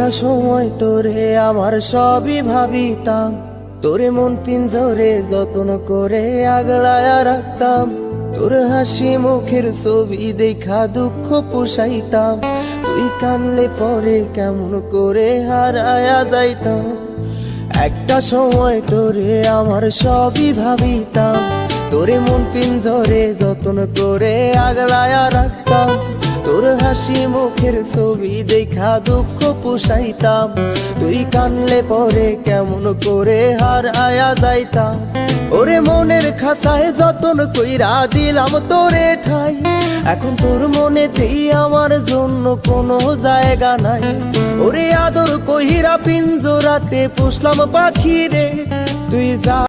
একটা সময় তোরে আমার সবই ভাবিতাম, তোরে মন পিঞ্জরে যত্ন করে আগলায়া রাখতাম। তোর হাসি মুখের ছবি দেখা দুঃখ পোষাইতাম, তুই কানলে পরে কেমন করে হারায়া যাইতাম। একটা সময় তোরে আমার সবই ভাবিতাম, তোরে মন পিঞ্জরে যত্ন করে আগলায়া রাখতাম। তোর হাসি মুখের ছবি দেখা দুঃখ পোষাইতাম, তুই কানলে পরে কেমন করে হারায়া যাইতাম। ওরে মনের খাঁচায় যতন কইরা দিলাম তোরে ঠাই, এখন তোর মনেতেই আমার জন্য কোনো জায়গা নাই। ওরে আদর কইরা পিঞ্জরাতে পুষলাম পাখি রে, তুই যা